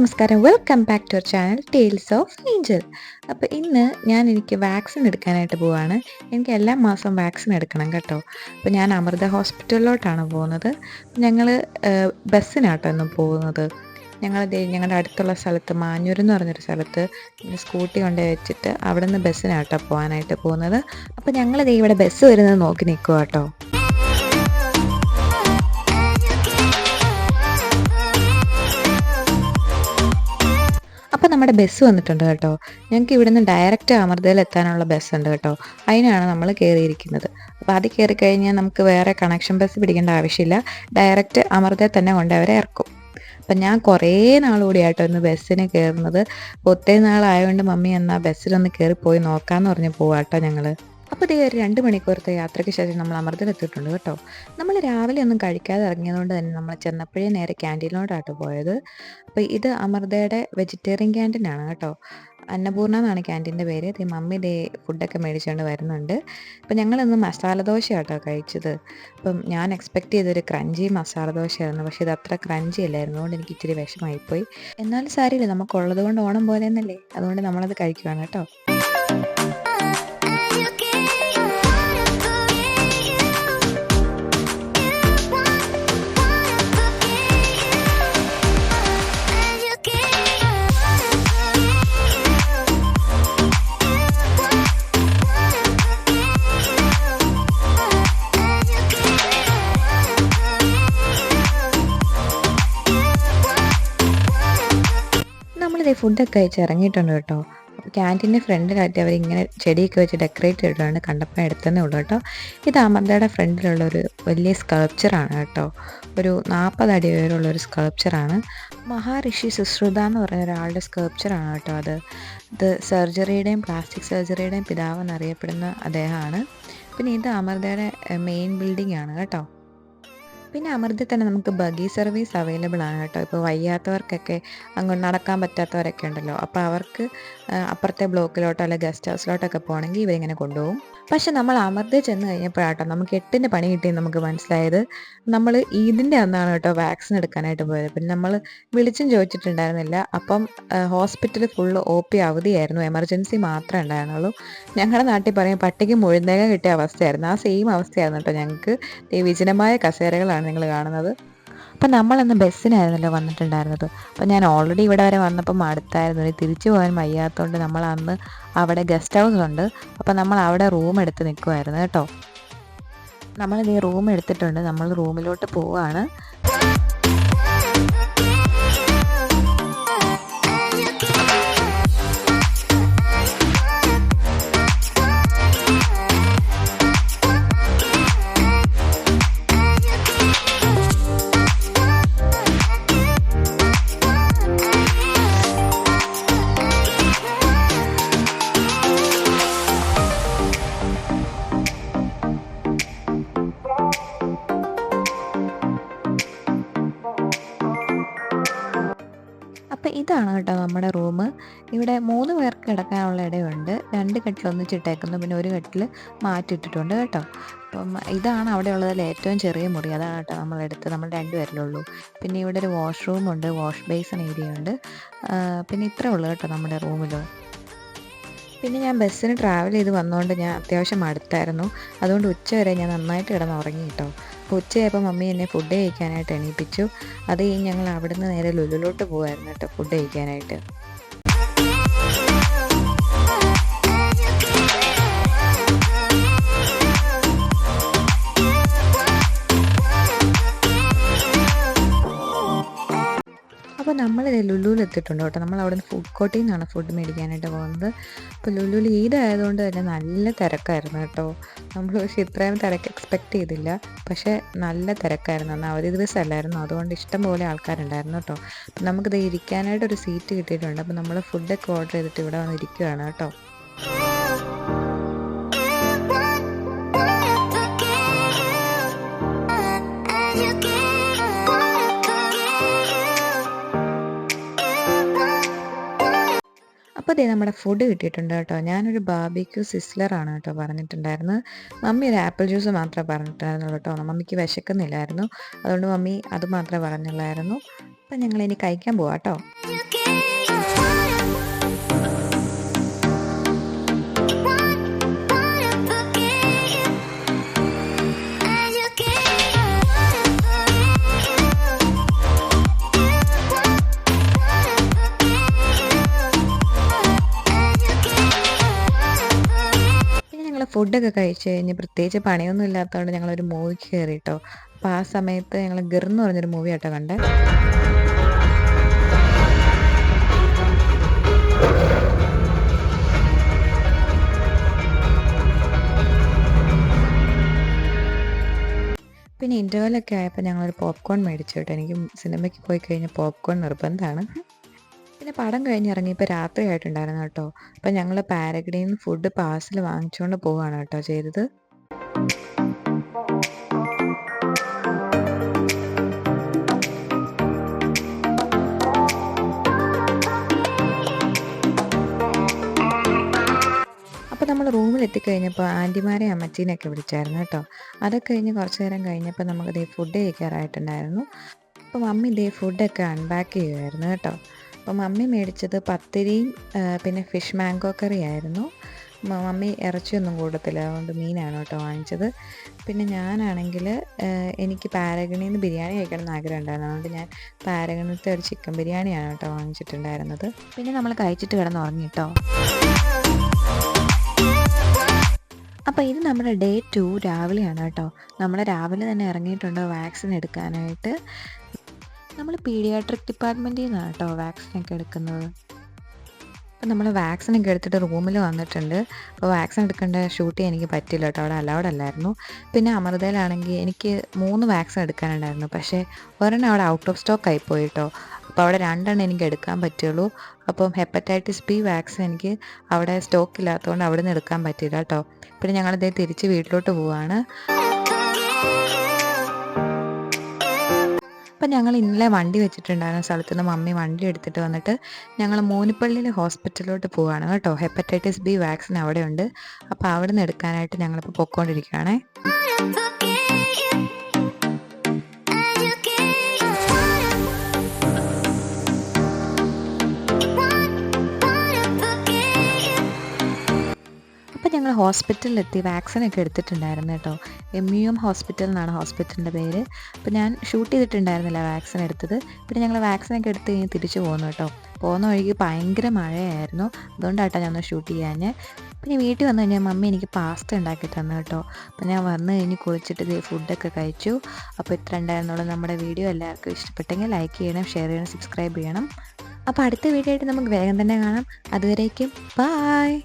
നമസ്കാരം, welcome back to our channel tales of angel. അപ്പോൾ ഇന്ന് എനിക്ക് വാക്സിൻ എടുക്കാനായിട്ട് പോവാണ്. എനിക്ക് എല്ലാ മാസവും വാക്സിൻ എടുക്കണം കേട്ടോ. അപ്പോൾ ഞാൻ അമൃത ഹോസ്പിറ്റലിലോട്ടാണ് പോകുന്നത്. ഞങ്ങൾ ബസ്സിനാട്ടോ ഇന്ന് പോകുന്നത്. ഞങ്ങളുടെ അടുത്തുള്ള സ്ഥലത്ത് മാഞ്ഞൂർ എന്ന് പറഞ്ഞൊരു സ്ഥലത്ത് സ്കൂട്ടി കൊണ്ടുപോയി വെച്ചിട്ട് അവിടെ നിന്ന് ബസ്സിനാട്ടോ പോകാനായിട്ട് പോകുന്നത്. അപ്പോൾ ഞങ്ങളിത് ഇവിടെ ബസ് വരുന്നത് നോക്കി നിൽക്കുക കേട്ടോ. അപ്പോൾ നമ്മുടെ ബസ് വന്നിട്ടുണ്ട് കേട്ടോ. ഞങ്ങൾക്ക് ഇവിടുന്ന് ഡയറക്റ്റ് അമൃതയിൽ എത്താനുള്ള ബസ്സുണ്ട് കേട്ടോ. അതിനാണ് നമ്മൾ കയറിയിരിക്കുന്നത്. അപ്പോൾ അത് കയറി കഴിഞ്ഞാൽ നമുക്ക് വേറെ കണക്ഷൻ ബസ് പിടിക്കേണ്ട ആവശ്യമില്ല. ഡയറക്റ്റ് അമൃതയിൽ തന്നെ കൊണ്ട് അവരെ ഇറക്കും. അപ്പം ഞാൻ കുറേ നാളുകൂടിയായിട്ടോ ഇന്ന് ബസ്സിന് കയറുന്നത്. ഒത്തിരി നാളായതുകൊണ്ട് മമ്മി എന്നാൽ ബസ്സിലൊന്ന് കയറിപ്പോയി നോക്കാമെന്ന് പറഞ്ഞ് പോവാട്ടോ ഞങ്ങൾ. അപ്പോൾ ഇതേ ഒരു 2 മണിക്കൂറത്തെ യാത്രയ്ക്ക് ശേഷം നമ്മൾ അമൃതയിലെത്തിയിട്ടുണ്ട് കേട്ടോ. നമ്മൾ രാവിലെ ഒന്നും കഴിക്കാതെ ഇറങ്ങിയതുകൊണ്ട് തന്നെ നമ്മൾ ചെന്നപ്പോഴേ നേരെ ക്യാൻറ്റീനിലോട്ടാട്ടോ പോയത്. അപ്പോൾ ഇത് അമൃതയുടെ വെജിറ്റേറിയൻ ക്യാൻറ്റീനാണ് കേട്ടോ. അന്നപൂർണ്ണ എന്നാണ് ക്യാൻറ്റീൻ്റെ പേര്. മമ്മി ഫുഡൊക്കെ മേടിച്ചുകൊണ്ട് വരുന്നുണ്ട്. അപ്പോൾ ഞങ്ങളിന്ന് മസാല ദോശയാട്ടോ കഴിച്ചത്. അപ്പം ഞാൻ എക്സ്പെക്റ്റ് ചെയ്തൊരു ക്രഞ്ചി മസാല ദോശയായിരുന്നു. പക്ഷേ ഇത് അത്ര ക്രഞ്ചി അല്ലായിരുന്നു. അതുകൊണ്ട് എനിക്ക് ഇച്ചിരി വിഷമായിപ്പോയി. എന്നാലും സാരമില്ല, നമുക്കുള്ളത് കൊണ്ട് ഓണം പോലെ എന്നല്ലേ, അതുകൊണ്ട് നമ്മളത് കഴിക്കുവാണ് കേട്ടോ. ഫുഡൊക്കെ കഴിച്ച് ഇറങ്ങിയിട്ടുണ്ട് കേട്ടോ. അപ്പോൾ ക്യാൻറ്റീൻ്റെ ഫ്രണ്ടിലായിട്ട് അവരിങ്ങനെ ചെടിയൊക്കെ വെച്ച് ഡെക്കറേറ്റ് ചെയ്തിട്ടാണ്, കണ്ടപ്പോൾ എടുത്തതേ ഉള്ളൂ കേട്ടോ. ഇത് അമൃതയുടെ ഫ്രണ്ടിലുള്ളൊരു വലിയ സ്കൾപ്ചറാണ് കേട്ടോ. ഒരു 40 അടി ഉയരമുള്ളൊരു സ്കൾപ്ചറാണ്. മഹാഋഷി സുശ്രുത എന്ന് പറഞ്ഞ ഒരാളുടെ സ്കൾപ്ചറാണ് കേട്ടോ അത്. ഇത് സർജറിയുടെയും പ്ലാസ്റ്റിക് സർജറിയുടെയും പിതാവ് എന്നറിയപ്പെടുന്ന അദ്ദേഹമാണ്. പിന്നെ ഇത് അമൃതയുടെ മെയിൻ ബിൽഡിംഗ് ആണ് കേട്ടോ. പിന്നെ അമൃതയിൽ തന്നെ നമുക്ക് ബഗ്ഗി സർവീസ് അവൈലബിൾ ആണ് കേട്ടോ. ഇപ്പോൾ വയ്യാത്തവർക്കൊക്കെ അങ്ങോട്ട് നടക്കാൻ പറ്റാത്തവരൊക്കെ ഉണ്ടല്ലോ, അപ്പോൾ അവർക്ക് അപ്പുറത്തെ ബ്ലോക്കിലോട്ടോ അല്ലെങ്കിൽ ഗസ്റ്റ് ഹൗസിലോട്ടൊക്കെ പോകണമെങ്കിൽ ഇവരിങ്ങനെ കൊണ്ടുപോകും. പക്ഷെ നമ്മൾ അമൃതയിൽ ചെന്ന് കഴിഞ്ഞപ്പോഴാട്ടോ നമുക്ക് 8ൻ്റെ പണി കിട്ടിയെന്ന് നമുക്ക് മനസ്സിലായത്. നമ്മൾ ഈദിൻ്റെ അന്നാണ് കേട്ടോ വാക്സിൻ എടുക്കാനായിട്ട് പോയത്. പിന്നെ നമ്മൾ വിളിച്ചും ചോദിച്ചിട്ടുണ്ടായിരുന്നില്ല. അപ്പം ഹോസ്പിറ്റൽ ഫുള്ള് OP അവധിയായിരുന്നു, എമർജൻസി മാത്രമേ ഉണ്ടായിരുന്നുള്ളൂ. ഞങ്ങളുടെ നാട്ടിൽ പറയും പട്ടിക്ക് മുഴുന്തേങ്ങ കിട്ടിയ അവസ്ഥയായിരുന്നു. ആ സെയിം അവസ്ഥയായിരുന്നു കേട്ടോ ഞങ്ങൾക്ക്. വിജനമായ കസേരകളാണ് നിങ്ങൾ കാണുന്നത്. അപ്പം നമ്മളന്ന് ബസ്സിനായിരുന്നല്ലോ വന്നിട്ടുണ്ടായിരുന്നത്. അപ്പം ഞാൻ ഓൾറെഡി ഇവിടെ വരെ വന്നപ്പം അടുത്തായിരുന്നു, തിരിച്ചു പോകാൻ വയ്യാത്തതുകൊണ്ട് നമ്മൾ അന്ന് അവിടെ ഗസ്റ്റ് ഹൗസ് ഉണ്ട്. അപ്പം നമ്മൾ അവിടെ റൂം എടുത്ത് നിൽക്കുമായിരുന്നു കേട്ടോ. നമ്മളിത് റൂം എടുത്തിട്ടുണ്ട്, നമ്മൾ റൂമിലോട്ട് പോവുകയാണ്. അപ്പോൾ ഇതാണ് കേട്ടോ നമ്മുടെ റൂം. ഇവിടെ 3 പേർക്ക് കിടക്കാനുള്ള ഇടയുണ്ട്. 2 കട്ടിൽ ഒന്നിച്ചിട്ടേക്കുന്നു, പിന്നെ ഒരു കട്ടിൽ മാറ്റിയിട്ടിട്ടുണ്ട് കേട്ടോ. അപ്പം ഇതാണ് അവിടെ ഉള്ളതിൽ ഏറ്റവും ചെറിയ മുറി. അതാണ് കേട്ടോ നമ്മളെടുത്ത്, നമ്മൾ 2 പേരിലുള്ളൂ. പിന്നെ ഇവിടെ ഒരു വാഷ്റൂമുണ്ട്, വാഷ് ബേസിൻ ഏരിയ ഉണ്ട്. പിന്നെ ഇത്രേ ഉള്ളൂ കേട്ടോ നമ്മുടെ റൂമിൽ. പിന്നെ ഞാൻ ബസ്സിന് ട്രാവൽ ചെയ്ത് വന്നതുകൊണ്ട് ഞാൻ അത്യാവശ്യം അടുത്തായിരുന്നു. അതുകൊണ്ട് ഉച്ചവരെ ഞാൻ നന്നായിട്ട് കിടന്ന് ഉറങ്ങി കേട്ടോ. അപ്പോൾ ഉച്ചയായപ്പോൾ മമ്മി എന്നെ ഫുഡ് കഴിക്കാനായിട്ട് എണീപ്പിച്ചു. അത് കഴിഞ്ഞ് ഞങ്ങൾ അവിടുന്ന് നേരെ ലുലുലോട്ട് പോകുമായിരുന്നു കേട്ടോ ഫുഡ് കഴിക്കാനായിട്ട്. അപ്പോൾ നമ്മൾ ലുലുവിൽ എത്തിയിട്ടുണ്ട് കേട്ടോ. നമ്മൾ അവിടെ നിന്ന് ഫുഡ് കോർട്ടിൽ നിന്നാണ് ഫുഡ് മേടിക്കാനായിട്ട് പോകുന്നത്. അപ്പോൾ ലുലുവിൽ ഈദായതുകൊണ്ട് തന്നെ നല്ല തിരക്കായിരുന്നു കേട്ടോ. നമ്മൾ പക്ഷേ ഇത്രയും തിരക്ക് എക്സ്പെക്റ്റ് ചെയ്തില്ല. പക്ഷേ നല്ല തിരക്കായിരുന്നു. അന്ന് അവധി ദിവസമല്ലായിരുന്നു, അതുകൊണ്ട് ഇഷ്ടംപോലെ ആൾക്കാരുണ്ടായിരുന്നു കേട്ടോ. അപ്പം നമുക്കിത് ഇരിക്കാനായിട്ടൊരു സീറ്റ് കിട്ടിയിട്ടുണ്ട്. അപ്പോൾ നമ്മൾ ഫുഡൊക്കെ ഓർഡർ ചെയ്തിട്ട് ഇവിടെ വന്ന് ഇരിക്കുകയാണ് കേട്ടോ. അപ്പോൾ ദേ നമ്മുടെ ഫുഡ് കിട്ടിയിട്ടുണ്ട് കേട്ടോ. ഞാനൊരു ബാർബിക്യൂ സിസ്ലറാണ് കേട്ടോ പറഞ്ഞിട്ടുണ്ടായിരുന്നത്. മമ്മി ഒരു ആപ്പിൾ ജ്യൂസ് മാത്രമേ പറഞ്ഞിട്ടുണ്ടായിരുന്നുള്ളൂ കേട്ടോ. മമ്മിക്ക് വിശക്കുന്നില്ലായിരുന്നു, അതുകൊണ്ട് മമ്മി അത് മാത്രമേ പറഞ്ഞുള്ളായിരുന്നു. അപ്പം ഞങ്ങളിനി കഴിക്കാൻ പോവാം കേട്ടോ. ഫുഡൊക്കെ കഴിച്ച് കഴിഞ്ഞ് പ്രത്യേകിച്ച് പണിയൊന്നും ഇല്ലാത്തതുകൊണ്ട് ഞങ്ങളൊരു മൂവിക്ക് കയറി കേട്ടോ. അപ്പോൾ ആ സമയത്ത് ഞങ്ങൾ ഗിർ എന്ന് പറഞ്ഞൊരു മൂവി ആട്ടോ കണ്ടേ. പിന്നെ ഇൻ്റർവെല്ലൊക്കെ ആയപ്പോൾ ഞങ്ങളൊരു പോപ്കോൺ മേടിച്ചു കേട്ടോ. എനിക്ക് സിനിമയ്ക്ക് പോയി കഴിഞ്ഞാൽ പോപ്കോൺ നിർബന്ധമാണ്. പിന്നെ പടം കഴിഞ്ഞിറങ്ങിയപ്പോൾ രാത്രിയായിട്ടുണ്ടായിരുന്നു കേട്ടോ. അപ്പം ഞങ്ങൾ പാരഗണിയിൽ നിന്ന് ഫുഡ് പാഴ്സൽ വാങ്ങിച്ചുകൊണ്ട് പോവുകയാണ് കേട്ടോ ചെയ്തത്. അപ്പോൾ നമ്മൾ റൂമിലെത്തിക്കഴിഞ്ഞപ്പോൾ ആൻറ്റിമാരെയും അമ്മച്ചീനെയൊക്കെ വിളിച്ചായിരുന്നു കേട്ടോ. അതൊക്കെ കഴിഞ്ഞ് കുറച്ച് നേരം കഴിഞ്ഞപ്പോൾ നമുക്ക് ദേ ഫുഡ് കഴിക്കാറായിട്ടുണ്ടായിരുന്നു. അപ്പോൾ മമ്മി ദേ ഫുഡൊക്കെ അൺപാക്ക് ചെയ്യുമായിരുന്നു കേട്ടോ. അപ്പോൾ മമ്മി മേടിച്ചത് പത്തിരിയും പിന്നെ ഫിഷ് മാംഗോ കറി ആയിരുന്നു. മമ്മി ഇറച്ചിയൊന്നും കൂടത്തില്ല, അതുകൊണ്ട് മീനാണ് കേട്ടോ വാങ്ങിച്ചത്. പിന്നെ ഞാനാണെങ്കിൽ എനിക്ക് പാരഗണിയിൽ നിന്ന് ബിരിയാണി കഴിക്കണം എന്ന് ആഗ്രഹം ഉണ്ടായിരുന്നു. അതുകൊണ്ട് ഞാൻ പാരഗണിലത്തെ ഒരു ചിക്കൻ ബിരിയാണിയാണ് കേട്ടോ വാങ്ങിച്ചിട്ടുണ്ടായിരുന്നത്. പിന്നെ നമ്മൾ കഴിച്ചിട്ട് കിടന്നുറങ്ങി കേട്ടോ. അപ്പോൾ ഇത് നമ്മുടെ ഡേ 2 രാവിലെയാണ് കേട്ടോ. നമ്മൾ രാവിലെ തന്നെ ഇറങ്ങിയിട്ടുണ്ട് വാക്സിൻ എടുക്കാനായിട്ട്. നമ്മൾ പീഡിയാട്രിക് ഡിപ്പാർട്ട്മെൻറ്റിൽ നിന്നാണ് കേട്ടോ വാക്സിനൊക്കെ എടുക്കുന്നത്. അപ്പോൾ നമ്മൾ വാക്സിനൊക്കെ എടുത്തിട്ട് റൂമിൽ വന്നിട്ടുണ്ട്. അപ്പോൾ വാക്സിൻ എടുക്കേണ്ട ഷൂട്ട് ചെയ്യാൻ എനിക്ക് പറ്റില്ല കേട്ടോ, അവിടെ അലൗഡ് അല്ലായിരുന്നു. പിന്നെ അമൃതയിലാണെങ്കിൽ എനിക്ക് 3 വാക്സിൻ എടുക്കാനുണ്ടായിരുന്നു. പക്ഷേ ഒരെണ്ണം അവിടെ ഔട്ട് ഓഫ് സ്റ്റോക്ക് ആയിപ്പോയി കേട്ടോ. അപ്പോൾ അവിടെ 2 എണ്ണം എനിക്ക് എടുക്കാൻ പറ്റുള്ളൂ. അപ്പം ഹെപ്പറ്റൈറ്റിസ് ബി വാക്സിൻ എനിക്ക് അവിടെ സ്റ്റോക്ക് ഇല്ലാത്തതുകൊണ്ട് അവിടെ നിന്ന് എടുക്കാൻ പറ്റില്ല കേട്ടോ. പിന്നെ ഞങ്ങളിതേ തിരിച്ച് വീട്ടിലോട്ട് പോവാണ്. അപ്പം ഞങ്ങൾ ഇന്നലെ വണ്ടി വെച്ചിട്ടുണ്ടായിരുന്ന സ്ഥലത്ത് നിന്ന് മമ്മി വണ്ടി എടുത്തിട്ട് വന്നിട്ട് ഞങ്ങൾ മോനിപ്പള്ളിയിലെ ഹോസ്പിറ്റലിലോട്ട് പോവുകയാണ് കേട്ടോ. ഹെപ്പറ്റൈറ്റിസ് ബി വാക്സിൻ അവിടെ ഉണ്ട്. അപ്പോൾ അവിടെ നിന്ന് എടുക്കാനായിട്ട് ഞങ്ങളിപ്പോൾ പൊയ്ക്കൊണ്ടിരിക്കുകയാണേ. അപ്പോൾ ഞങ്ങൾ ഹോസ്പിറ്റലിലെത്തി വാക്സിനൊക്കെ എടുത്തിട്ടുണ്ടായിരുന്നു കേട്ടോ. MUM ഹോസ്പിറ്റൽ എന്നാണ് ഹോസ്പിറ്റലിൻ്റെ പേര്. അപ്പോൾ ഞാൻ ഷൂട്ട് ചെയ്തിട്ടുണ്ടായിരുന്നില്ല വാക്സിൻ എടുത്തത്. പിന്നെ ഞങ്ങൾ വാക്സിനൊക്കെ എടുത്ത് കഴിഞ്ഞ് തിരിച്ചു പോകുന്നു കേട്ടോ. പോകുന്ന വഴിക്ക് ഭയങ്കര മഴയായിരുന്നു, അതുകൊണ്ടാട്ടോ ഞാൻ ഒന്ന് ഷൂട്ട് ചെയ്യാഞ്ഞ്. പിന്നെ വീട്ടിൽ വന്നു കഴിഞ്ഞാൽ മമ്മി എനിക്ക് പാസ്ത ഉണ്ടാക്കി തന്നു കേട്ടോ. അപ്പോൾ ഞാൻ വന്നു കഴിഞ്ഞ് കുളിച്ചിട്ട് ഫുഡൊക്കെ കഴിച്ചു. അപ്പോൾ ഇത്ര ഉണ്ടായിരുന്നുള്ളൂ നമ്മുടെ വീഡിയോ. എല്ലാവർക്കും ഇഷ്ടപ്പെട്ടെങ്കിൽ ലൈക്ക് ചെയ്യണം, ഷെയർ ചെയ്യണം, സബ്സ്ക്രൈബ് ചെയ്യണം. അപ്പോൾ അടുത്ത വീഡിയോ ആയിട്ട് നമുക്ക് വേഗം തന്നെ കാണാം. അതുവരേക്കും ബായ്.